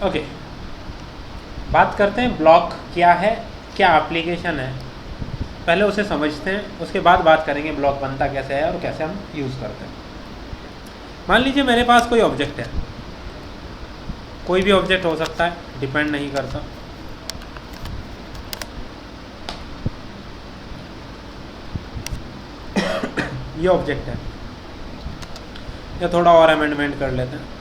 Okay, बात करते हैं ब्लॉक क्या है, क्या एप्लीकेशन है। पहले उसे समझते हैं, उसके बाद बात करेंगे ब्लॉक बनता कैसे है और कैसे हम यूज़ करते हैं। मान लीजिए मेरे पास कोई ऑब्जेक्ट है, कोई भी ऑब्जेक्ट हो सकता है, डिपेंड नहीं करता। ये ऑब्जेक्ट है, या थोड़ा और अमेंडमेंट कर लेते हैं।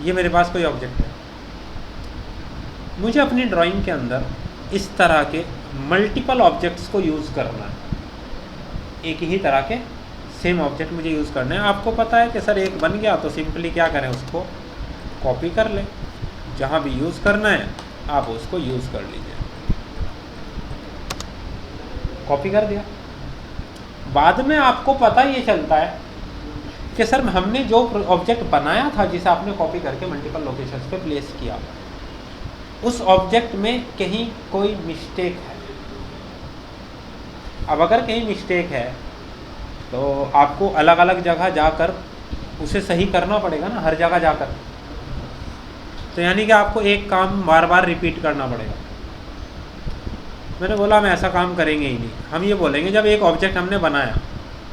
ये मेरे पास कोई ऑब्जेक्ट है, मुझे अपनी ड्राइंग के अंदर इस तरह के मल्टीपल ऑब्जेक्ट्स को यूज़ करना है। एक ही तरह के सेम ऑब्जेक्ट मुझे यूज़ करना है। आपको पता है कि सर एक बन गया तो सिंपली क्या करें, उसको कॉपी कर लें, जहाँ भी यूज़ करना है आप उसको यूज़ कर लीजिए। कॉपी कर दिया, बाद में आपको पता ये चलता है कि सर हमने जो ऑब्जेक्ट बनाया था जिसे आपने कॉपी करके मल्टीपल लोकेशंस पे प्लेस किया, उस ऑब्जेक्ट में कहीं कोई मिस्टेक है। अब अगर कहीं मिस्टेक है तो आपको अलग अलग जगह जाकर उसे सही करना पड़ेगा ना, हर जगह जाकर। तो यानी कि आपको एक काम बार बार रिपीट करना पड़ेगा। मैंने बोला हम ऐसा काम करेंगे ही नहीं। हम ये बोलेंगे जब एक ऑब्जेक्ट हमने बनाया,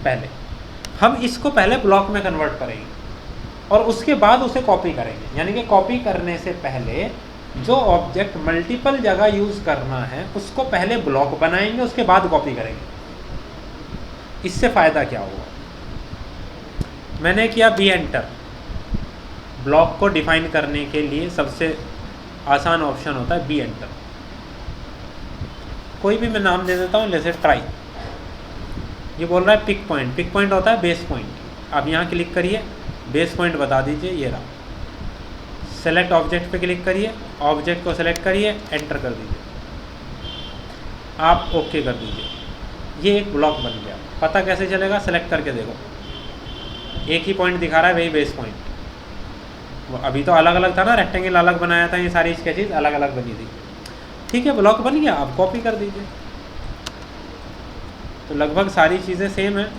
पहले हम इसको पहले ब्लॉक में कन्वर्ट करेंगे और उसके बाद उसे कॉपी करेंगे। यानी कि कॉपी करने से पहले जो ऑब्जेक्ट मल्टीपल जगह यूज़ करना है उसको पहले ब्लॉक बनाएंगे, उसके बाद कॉपी करेंगे। इससे फ़ायदा क्या होगा, मैंने किया बी एंटर। ब्लॉक को डिफाइन करने के लिए सबसे आसान ऑप्शन होता है बी एंटर। कोई भी मैं नाम दे देता हूँ, जैसे ट्राई। ये बोल रहा है पिक पॉइंट, पिक पॉइंट होता है बेस पॉइंट। आप यहाँ क्लिक करिए, बेस पॉइंट बता दीजिए, ये रहा। सेलेक्ट ऑब्जेक्ट पे क्लिक करिए, ऑब्जेक्ट को सेलेक्ट करिए, एंटर कर दीजिए, आप ओके कर दीजिए। ये एक ब्लॉक बन गया। पता कैसे चलेगा, सेलेक्ट करके देखो, एक ही पॉइंट दिखा रहा है, वही बेस पॉइंट। अभी तो अलग अलग था ना, रेक्टेंगल अलग बनाया था, ये सारी स्केचेस अलग अलग बनी थी। ठीक है, ब्लॉक बन गया, आप कॉपी कर दीजिए। तो लगभग सारी चीज़ें सेम हैं।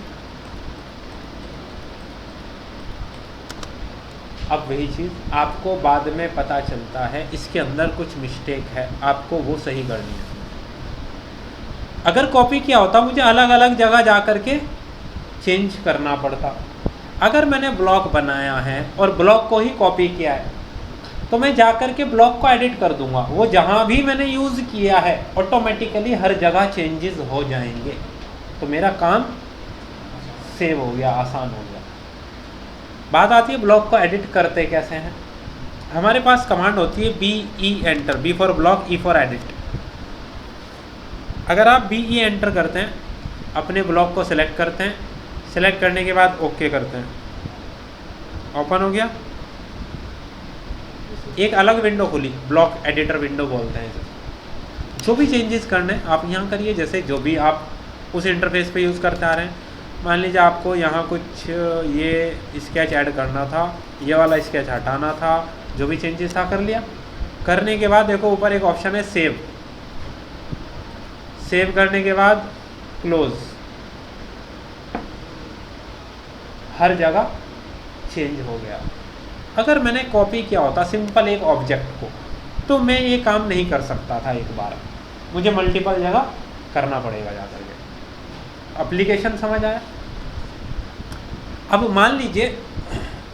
अब वही चीज़ आपको बाद में पता चलता है इसके अंदर कुछ मिस्टेक है, आपको वो सही करनी है। अगर कॉपी किया होता मुझे अलग अलग जगह जा कर के चेंज करना पड़ता। अगर मैंने ब्लॉक बनाया है और ब्लॉक को ही कॉपी किया है तो मैं जा कर के ब्लॉक को एडिट कर दूंगा। वो जहाँ भी मैंने यूज़ किया है ऑटोमेटिकली हर जगह चेंजेस हो जाएंगे। तो मेरा काम सेव हो गया, आसान हो गया। बात आती है ब्लॉक को एडिट करते कैसे हैं। हमारे पास कमांड होती है B E enter, B for block, E for edit. अगर आप बी ई एंटर करते हैं, अपने ब्लॉक को सिलेक्ट करते हैं, सिलेक्ट करने के बाद ओके करते हैं, ओपन हो गया। एक अलग विंडो खुली, ब्लॉक एडिटर विंडो बोलते हैं इसे। जो भी चेंजेस करने आप यहाँ करिए, जैसे जो भी आप उस इंटरफेस पे यूज़ करते आ रहे हैं। मान लीजिए आपको यहाँ कुछ ये स्केच ऐड करना था, ये वाला स्केच हटाना था, जो भी चेंजेस था कर लिया। करने के बाद देखो ऊपर एक ऑप्शन है सेव। सेव करने के बाद क्लोज, हर जगह चेंज हो गया। अगर मैंने कॉपी किया होता सिंपल एक ऑब्जेक्ट को तो मैं ये काम नहीं कर सकता था एक बार, मुझे मल्टीपल जगह करना पड़ेगा जा करके। एप्लीकेशन समझ आया। अब मान लीजिए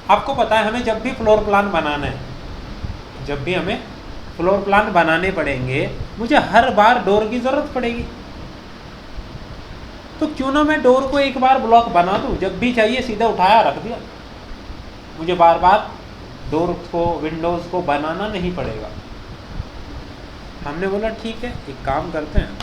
आपको पता है हमें जब भी फ्लोर प्लान बनाना है, जब भी हमें फ्लोर प्लान बनाने पड़ेंगे मुझे हर बार डोर की ज़रूरत पड़ेगी। तो क्यों ना मैं डोर को एक बार ब्लॉक बना दूँ, जब भी चाहिए सीधा उठाया रख दिया, मुझे बार बार डोर को विंडोज़ को बनाना नहीं पड़ेगा। हमने बोला ठीक है एक काम करते हैं,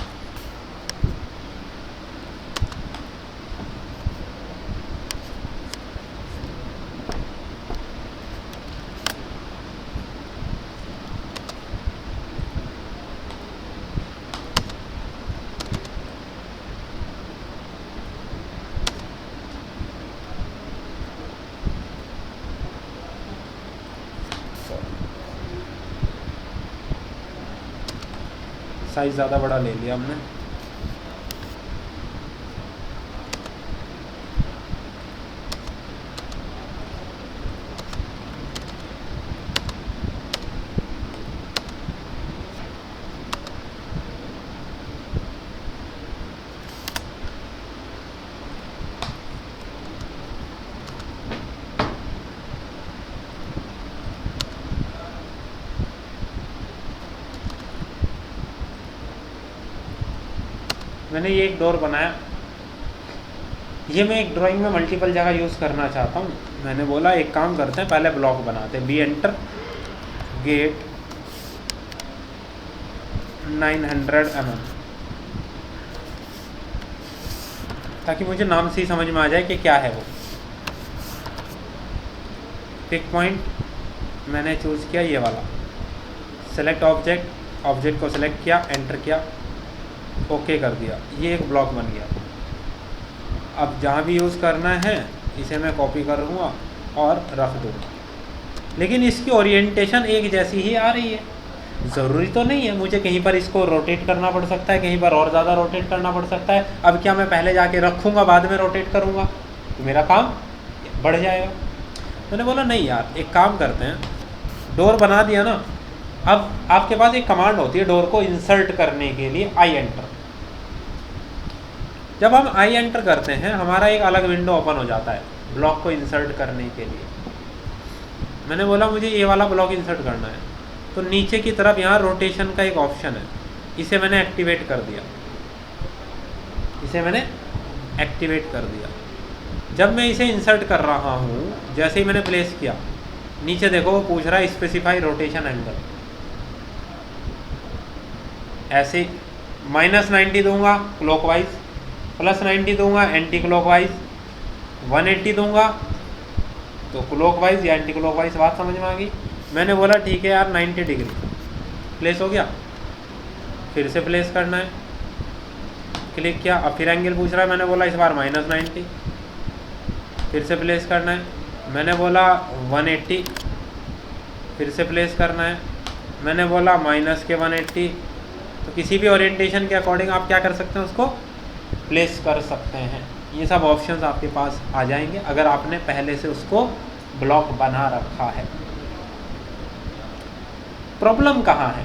साइज़ ज़्यादा बड़ा ले लिया हमने। मैंने ये एक डोर बनाया, ये मैं एक ड्राइंग में मल्टीपल जगह यूज़ करना चाहता हूँ। मैंने बोला एक काम करते हैं, पहले ब्लॉक बनाते हैं, बी एंटर गेट 900 mm, ताकि मुझे नाम से ही समझ में आ जाए कि क्या है वो। पिक पॉइंट मैंने चूज़ किया ये वाला, सेलेक्ट ऑब्जेक्ट, ऑब्जेक्ट को सेलेक्ट किया, एंटर किया, ओके कर दिया, ये एक ब्लॉक बन गया। अब जहाँ भी यूज़ करना है इसे मैं कॉपी कर लूँगा और रख दूँगा, लेकिन इसकी ओरिएंटेशन एक जैसी ही आ रही है। ज़रूरी तो नहीं है, मुझे कहीं पर इसको रोटेट करना पड़ सकता है, कहीं पर और ज़्यादा रोटेट करना पड़ सकता है। अब क्या मैं पहले जाके रखूँगा बाद में रोटेट करूँगा तो मेरा काम बढ़ जाएगा। मैंने बोला नहीं यार, एक काम करते हैं, डोर बना दिया ना, अब आपके पास एक कमांड होती है डोर को इंसर्ट करने के लिए, आई एंटर। जब हम आई एंटर करते हैं हमारा एक अलग विंडो ओपन हो जाता है ब्लॉक को इंसर्ट करने के लिए। मैंने बोला मुझे ये वाला ब्लॉक इंसर्ट करना है, तो नीचे की तरफ यहाँ रोटेशन का एक ऑप्शन है, इसे मैंने एक्टिवेट कर दिया, इसे मैंने एक्टिवेट कर दिया। जब मैं इसे इंसर्ट कर रहा हूँ, जैसे ही मैंने प्लेस किया, नीचे देखो वो पूछ रहा है स्पेसिफाई रोटेशन एंगल। ऐसे -90 दूंगा क्लॉकवाइज, +90 दूंगा एंटी क्लॉकवाइज, 180 दूंगा तो क्लॉकवाइज या एंटी क्लॉकवाइज। बात समझ में आ गई। मैंने बोला ठीक है यार 90 डिग्री प्लेस हो गया, फिर से प्लेस करना है, क्लिक किया, अब फिर एंगल पूछ रहा है, मैंने बोला इस बार -90, फिर से प्लेस करना है, मैंने बोला 180, फिर से प्लेस करना है, मैंने बोला -180। तो किसी भी ओरिएंटेशन के अकॉर्डिंग आप क्या कर सकते हैं, उसको प्लेस कर सकते हैं। ये सब ऑप्शंस आपके पास आ जाएंगे अगर आपने पहले से उसको ब्लॉक बना रखा है। प्रॉब्लम कहाँ है?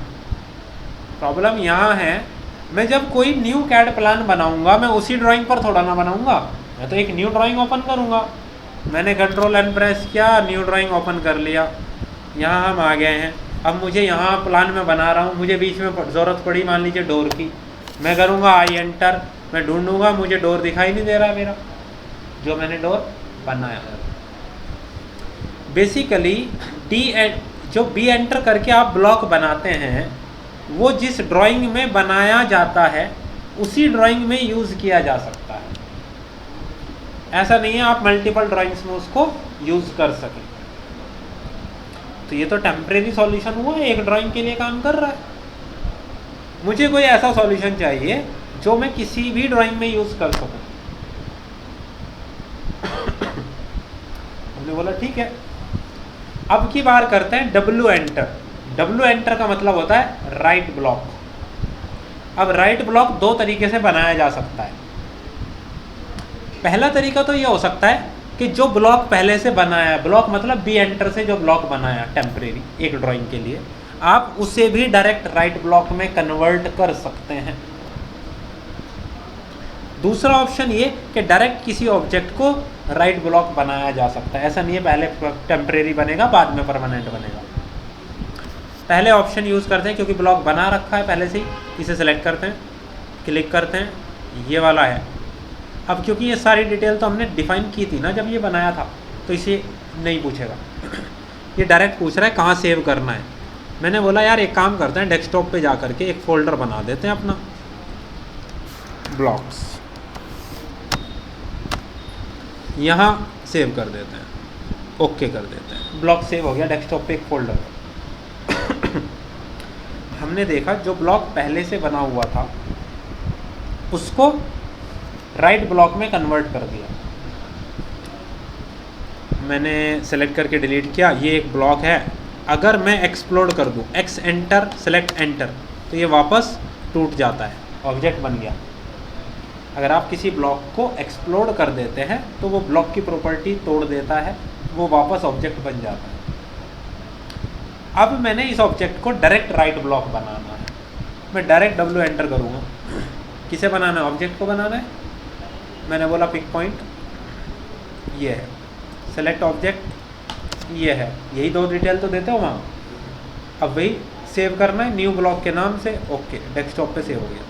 प्रॉब्लम यहाँ है, मैं जब कोई न्यू कैड प्लान बनाऊंगा मैं उसी ड्राइंग पर थोड़ा ना बनाऊंगा, मैं तो एक न्यू ड्राइंग ओपन करूंगा। मैंने Ctrl+N प्रेस किया, न्यू ड्राइंग ओपन कर लिया, यहाँ हम आ गए हैं। अब मुझे यहाँ प्लान में बना रहा हूँ, मुझे बीच में ज़रूरत पड़ी मान लीजिए डोर की, मैं करूँगा आई एंटर, मैं ढूंढूंगा, मुझे डोर दिखाई नहीं दे रहा मेरा, जो मैंने डोर बनाया। बेसिकली जो बी एंटर करके आप ब्लॉक बनाते हैं वो जिस ड्राइंग में बनाया जाता है उसी ड्राइंग में यूज़ किया जा सकता है। ऐसा नहीं है आप मल्टीपल ड्राइंग्स में उसको यूज़ कर सकें। तो ये तो टेम्परेरी सॉल्यूशन हुआ, एक ड्राइंग के लिए काम कर रहा है। मुझे कोई ऐसा सॉल्यूशन चाहिए जो मैं किसी भी ड्राइंग में यूज़ कर सकूं। हमने बोला ठीक है, अब की बार करते हैं डब्ल्यू एंटर। डब्ल्यू एंटर का मतलब होता है राइट ब्लॉक। अब राइट ब्लॉक दो तरीके से बनाया जा सकता है। पहला तरीका तो ये हो सकता है कि जो ब्लॉक पहले से बनाया, ब्लॉक मतलब बी एंटर से जो ब्लॉक बनाया टेम्परेरी एक ड्राइंग के लिए, आप उसे भी डायरेक्ट राइट ब्लॉक में कन्वर्ट कर सकते हैं। दूसरा ऑप्शन ये कि डायरेक्ट किसी ऑब्जेक्ट को राइट ब्लॉक बनाया जा सकता है। ऐसा नहीं है पहले टेम्परेरी बनेगा बाद में परमानेंट बनेगा। पहले ऑप्शन यूज़ करते हैं क्योंकि ब्लॉक बना रखा है पहले से ही, इसे सेलेक्ट करते हैं, क्लिक करते हैं, ये वाला है। अब क्योंकि ये सारी डिटेल तो हमने डिफाइन की थी ना जब ये बनाया था, तो इसे नहीं पूछेगा, ये डायरेक्ट पूछ रहा है कहाँ सेव करना है। मैंने बोला यार एक काम करते हैं, डेस्कटॉप पे जा करके एक फ़ोल्डर बना देते हैं अपना, ब्लॉक्स, यहाँ सेव कर देते हैं, ओके कर देते हैं, ब्लॉक सेव हो गया डेस्कटॉप पे एक फ़ोल्डर। हमने देखा जो ब्लॉक पहले से बना हुआ था उसको राइट ब्लॉक में कन्वर्ट कर दिया। मैंने सेलेक्ट करके डिलीट किया, ये एक ब्लॉक है। अगर मैं एक्सप्लोड कर दूं, एक्स एंटर, सेलेक्ट एंटर, तो ये वापस टूट जाता है, ऑब्जेक्ट बन गया। अगर आप किसी ब्लॉक को एक्सप्लोड कर देते हैं तो वो ब्लॉक की प्रॉपर्टी तोड़ देता है, वो वापस ऑब्जेक्ट बन जाता है। अब मैंने इस ऑब्जेक्ट को डायरेक्ट राइट ब्लॉक बनाना है, मैं डायरेक्ट डब्ल्यू एंटर करूँगा। किसे बनाना है? ऑब्जेक्ट को बनाना है। मैंने बोला पिक पॉइंट ये है, सेलेक्ट ऑब्जेक्ट ये है, यही दो डिटेल तो देते हो वहाँ। अब वही सेव करना है न्यू ब्लॉक के नाम से, ओके, डेस्कटॉप पे सेव हो गया।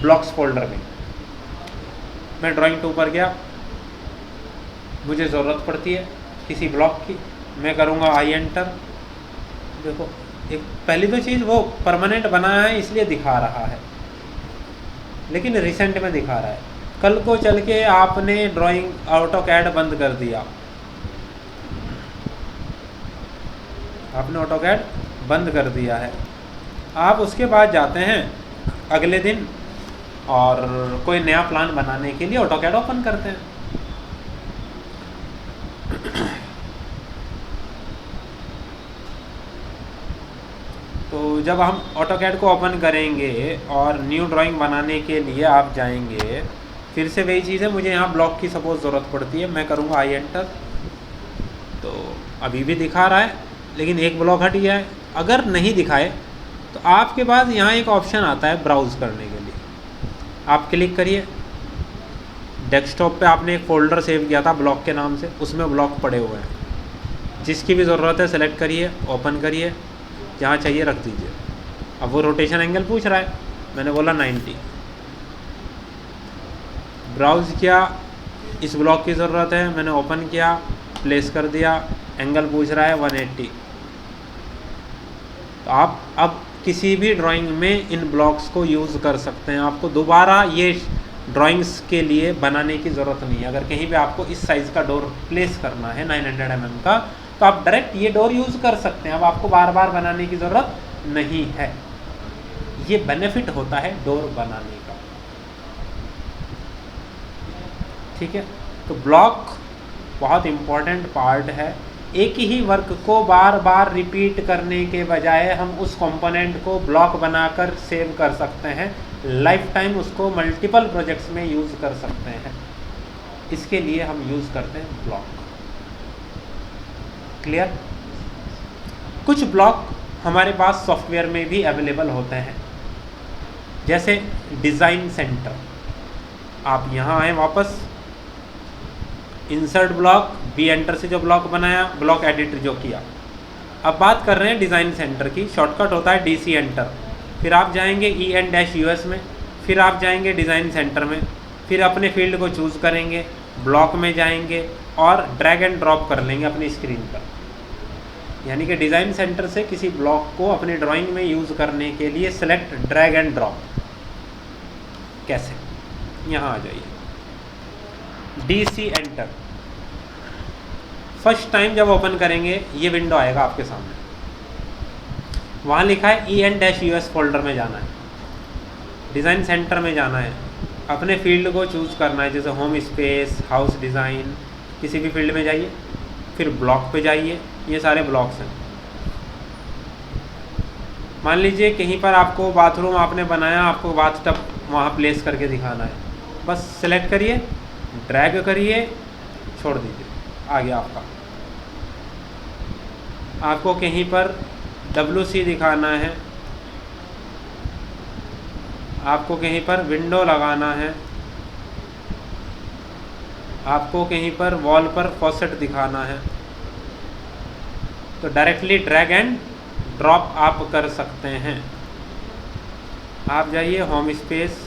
ब्लॉक्स फोल्डर में। मैं ड्राइंग 2 पर गया, मुझे ज़रूरत पड़ती है किसी ब्लॉक की, मैं करूँगा आई एंटर। देखो एक पहली तो चीज़ वो परमानेंट बनाया है इसलिए दिखा रहा है, लेकिन रिसेंट में दिखा रहा है। कल को चल के आपने ड्राइंग ऑटोकैड बंद कर दिया, आपने ऑटोकैड बंद कर दिया है, आप उसके बाद जाते हैं अगले दिन और कोई नया प्लान बनाने के लिए ऑटोकैड ओपन करते हैं। तो जब हम ऑटोकैड को ओपन करेंगे और न्यू ड्राइंग बनाने के लिए आप जाएंगे, फिर से वही चीज़ है, मुझे यहाँ ब्लॉक की सपोज ज़रूरत पड़ती है, मैं करूँगा आई एंटर। तो अभी भी दिखा रहा है लेकिन एक ब्लॉक हट गया है। अगर नहीं दिखाए तो आपके पास यहाँ एक ऑप्शन आता है ब्राउज़ करने के लिए, आप क्लिक करिए। डेस्कटॉप पे आपने एक फ़ोल्डर सेव किया था ब्लॉक के नाम से, उसमें ब्लॉक पड़े हुए हैं, जिसकी भी ज़रूरत है सेलेक्ट करिए, ओपन करिए, जहाँ चाहिए रख दीजिए। अब वो रोटेशन एंगल पूछ रहा है, मैंने बोला 90। ब्राउज़ किया, इस ब्लॉक की ज़रूरत है, मैंने ओपन किया, प्लेस कर दिया, एंगल पूछ रहा है 180। तो आप अब किसी भी ड्राइंग में इन ब्लॉक्स को यूज़ कर सकते हैं। आपको दोबारा ये ड्राइंग्स के लिए बनाने की ज़रूरत नहीं है। अगर कहीं पे आपको इस साइज़ का डोर प्लेस करना है 900 mm का, तो आप डायरेक्ट ये डोर यूज़ कर सकते हैं। अब आपको बार बार बनाने की ज़रूरत नहीं है। ये बेनिफिट होता है डोर बनाने का, ठीक है। तो ब्लॉक बहुत इम्पॉर्टेंट पार्ट है। एक ही वर्क को बार बार रिपीट करने के बजाय हम उस कंपोनेंट को ब्लॉक बनाकर सेव कर सकते हैं, लाइफ टाइम उसको मल्टीपल प्रोजेक्ट्स में यूज़ कर सकते हैं। इसके लिए हम यूज़ करते हैं ब्लॉक। क्लियर? कुछ ब्लॉक हमारे पास सॉफ्टवेयर में भी अवेलेबल होते हैं, जैसे डिज़ाइन सेंटर। आप यहाँ आए वापस, इंसर्ट ब्लॉक, बी एंटर से जो ब्लॉक बनाया, ब्लॉक एडिटर जो किया। अब बात कर रहे हैं डिज़ाइन सेंटर की। शॉर्टकट होता है DC एंटर, फिर आप जाएंगे EN-US में, फिर आप जाएंगे डिज़ाइन सेंटर में, फिर अपने फील्ड को चूज़ करेंगे, ब्लॉक में जाएंगे और ड्रैग एंड ड्रॉप कर लेंगे अपनी स्क्रीन पर। यानी कि डिज़ाइन सेंटर से किसी ब्लॉक को अपनी ड्राइंग में यूज़ करने के लिए सेलेक्ट ड्रैग एंड ड्रॉप। कैसे? यहाँ आ जाइए, DC एंटर। फर्स्ट टाइम जब ओपन करेंगे ये विंडो आएगा आपके सामने, वहाँ लिखा है EN-US फोल्डर में जाना है, डिज़ाइन सेंटर में जाना है, अपने फील्ड को चूज़ करना है, जैसे होम स्पेस, हाउस डिज़ाइन, किसी भी फील्ड में जाइए, फिर ब्लॉक पे जाइए। ये सारे ब्लॉक्स हैं। मान लीजिए कहीं पर आपको बाथरूम आपने बनाया, आपको बाथटब वहाँ प्लेस करके दिखाना है, बस सेलेक्ट करिए, ड्रैग करिए, छोड़ दीजिए, आ गया आपका। आपको कहीं पर WC दिखाना है, आपको कहीं पर विंडो लगाना है, आपको कहीं पर वॉल पर फॉसेट दिखाना है, तो डायरेक्टली ड्रैग एंड ड्रॉप आप कर सकते हैं। आप जाइए होम स्पेस,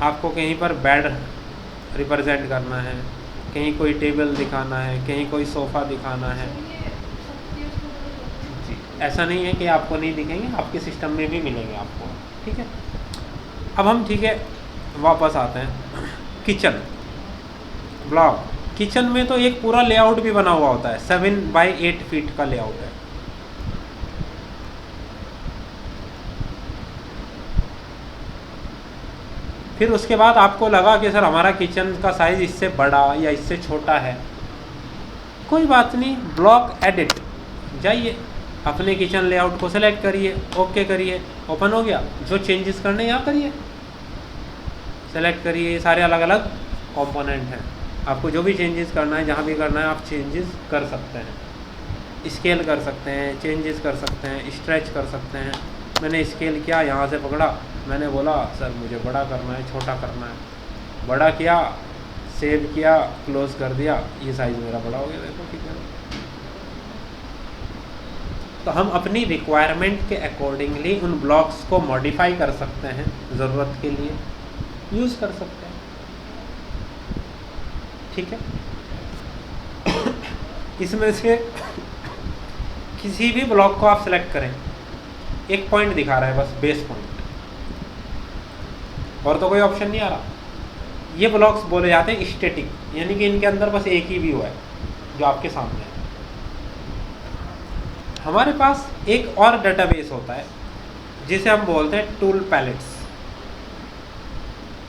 आपको कहीं पर बेड रिप्रेजेंट करना है, कहीं कोई टेबल दिखाना है, कहीं कोई सोफ़ा दिखाना है। जी, ऐसा नहीं है कि आपको नहीं दिखेंगे, आपके सिस्टम में भी मिलेंगे आपको, ठीक है। अब हम ठीक है वापस आते हैं किचन ब्लॉक। किचन में तो एक पूरा लेआउट भी बना हुआ होता है, 7 बाई 8 फीट का लेआउट है। फिर उसके बाद आपको लगा कि सर हमारा किचन का साइज़ इससे बड़ा या इससे छोटा है, कोई बात नहीं, ब्लॉक एडिट जाइए, अपने किचन लेआउट को सेलेक्ट करिए, ओके करिए, ओपन हो गया। जो चेंजेस करने यहाँ करिए, सेलेक्ट करिए, सारे अलग अलग कंपोनेंट हैं, आपको जो भी चेंजेस करना है, जहाँ भी करना है आप चेंजेस कर सकते हैं। स्केल कर सकते हैं, चेंजेस कर सकते हैं, स्ट्रेच कर सकते हैं। मैंने स्केल किया, यहाँ से पकड़ा, मैंने बोला सर मुझे बड़ा करना है, छोटा करना है, बड़ा किया, सेव किया, क्लोज़ कर दिया, ये साइज़ मेरा बड़ा हो गया, देखो ठीक है। तो हम अपनी रिक्वायरमेंट के अकॉर्डिंगली उन ब्लॉक्स को मॉडिफाई कर सकते हैं, ज़रूरत के लिए यूज़ कर सकते हैं। ठीक है, इसमें से किसी भी ब्लॉक को आप सेलेक्ट करें, एक पॉइंट दिखा रहा है बस, बेस पॉइंट, और तो कोई ऑप्शन नहीं आ रहा। ये ब्लॉक्स बोले जाते हैं स्टैटिक, यानी कि इनके अंदर बस एक ही व्यू है जो आपके सामने है। हमारे पास एक और डेटाबेस होता है जिसे हम बोलते हैं टूल पैलेट्स।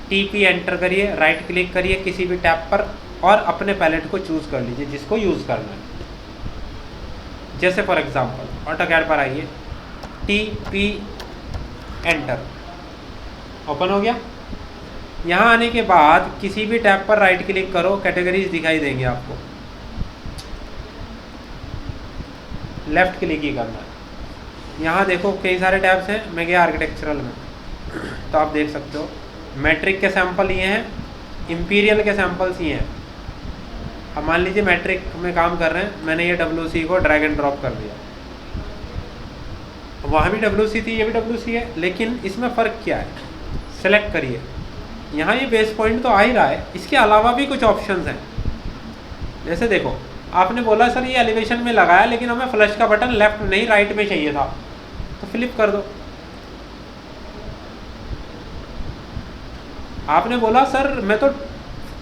टीपी एंटर करिए, राइट क्लिक करिए किसी भी टैब पर और अपने पैलेट को चूज कर लीजिए जिसको यूज़ करना है। जैसे फॉर एग्जांपल ऑटोकैड पर आइए, टीपी एंटर, ओपन हो गया। यहाँ आने के बाद किसी भी टैब पर राइट क्लिक करो, कैटेगरीज दिखाई देंगे आपको, लेफ्ट क्लिक ही करना है। यहाँ देखो कई सारे टैब्स हैं, मैं गया आर्किटेक्चरल में, तो आप देख सकते हो मैट्रिक के सैंपल ये हैं, इंपीरियल के सैंपल्स ये हैं। अब मान लीजिए मैट्रिक में काम कर रहे हैं, मैंने ये WC को ड्रैग एंड ड्रॉप कर दिया, वहाँ भी WC थी, ये भी WC है, लेकिन इसमें फ़र्क क्या है? सेलेक्ट करिए, यहाँ ये बेस पॉइंट तो आ ही रहा है, इसके अलावा भी कुछ ऑप्शंस हैं। जैसे देखो, आपने बोला सर ये एलिवेशन में लगाया लेकिन हमें फ्लश का बटन लेफ्ट नहीं राइट में चाहिए था, तो फ्लिप कर दो। आपने बोला सर मैं तो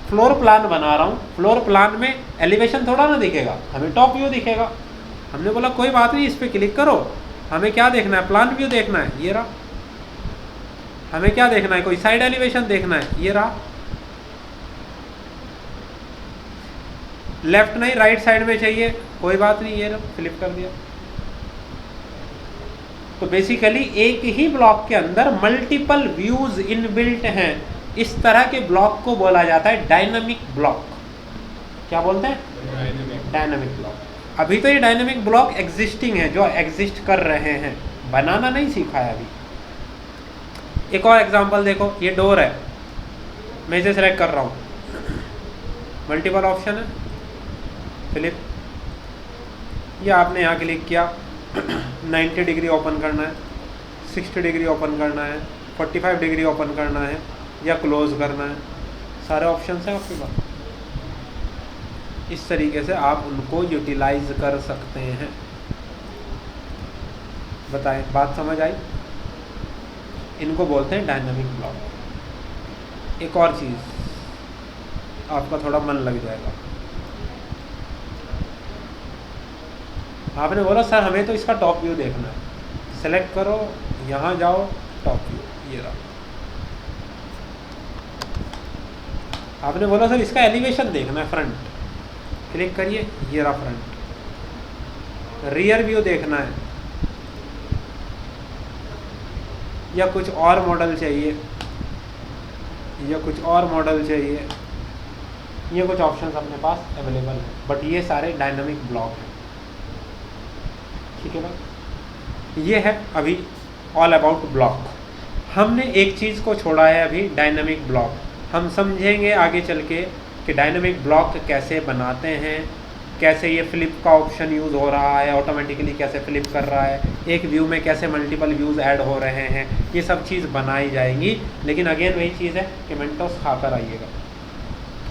फ्लोर प्लान बना रहा हूँ, फ्लोर प्लान में एलिवेशन थोड़ा ना दिखेगा, हमें टॉप व्यू दिखेगा। हमने बोला कोई बात नहीं, इस पर क्लिक करो, हमें क्या देखना है? प्लान व्यू देखना है, ये रहा। हमें क्या देखना है? कोई साइड एलिवेशन देखना है, ये रहा। लेफ्ट नहीं राइट साइड में चाहिए, कोई बात नहीं, ये रहा, फ्लिप कर दिया। तो बेसिकली एक ही ब्लॉक के अंदर मल्टीपल व्यूज इनबिल्ट हैं। इस तरह के ब्लॉक को बोला जाता है डायनामिक ब्लॉक। क्या बोलते हैं? Dynamic block. अभी तो ये डायनामिक ब्लॉक एग्जिस्टिंग है, जो एग्जिस्ट कर रहे हैं, बनाना नहीं सीखा है अभी। एक और एग्जांपल देखो, ये डोर है, मैं इसे सेलेक्ट कर रहा हूँ, मल्टीपल ऑप्शन है, फ्लिप, ये आपने यहाँ क्लिक किया, 90 डिग्री ओपन करना है, 60 डिग्री ओपन करना है, 45 डिग्री ओपन करना है या क्लोज करना है, सारे ऑप्शंस हैं आपके पास। इस तरीके से आप उनको यूटिलाइज कर सकते हैं। बताएं, बात समझ आई? इनको बोलते हैं डायनामिक ब्लॉक। एक और चीज़, आपका थोड़ा मन लग जाएगा। आपने बोला सर हमें तो इसका टॉप व्यू देखना है, सेलेक्ट करो, यहाँ जाओ, टॉप व्यू, ये रहा। आपने बोला सर इसका एलिवेशन देखना है, फ्रंट, क्लिक करिए, ये रहा फ्रंट। रियर व्यू देखना है या कुछ और मॉडल चाहिए, या कुछ और मॉडल चाहिए, ये कुछ ऑप्शंस अपने पास अवेलेबल हैं, बट ये सारे डायनामिक ब्लॉक हैं। ठीक है ना? ये है अभी ऑल अबाउट ब्लॉक। हमने एक चीज़ को छोड़ा है अभी, डायनामिक ब्लॉक। हम समझेंगे आगे चल के कि डायनामिक ब्लॉक कैसे बनाते हैं, कैसे ये फ्लिप का ऑप्शन यूज़ हो रहा है, ऑटोमेटिकली कैसे फ्लिप कर रहा है, एक व्यू में कैसे मल्टीपल व्यूज़ ऐड हो रहे हैं, ये सब चीज़ बनाई जाएंगी। लेकिन अगेन वही चीज़ है कि मेंटोस खाकर आइएगा,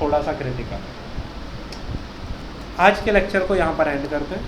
थोड़ा सा क्रिटिकल। आज के लेक्चर को यहाँ पर एंड करते हैं।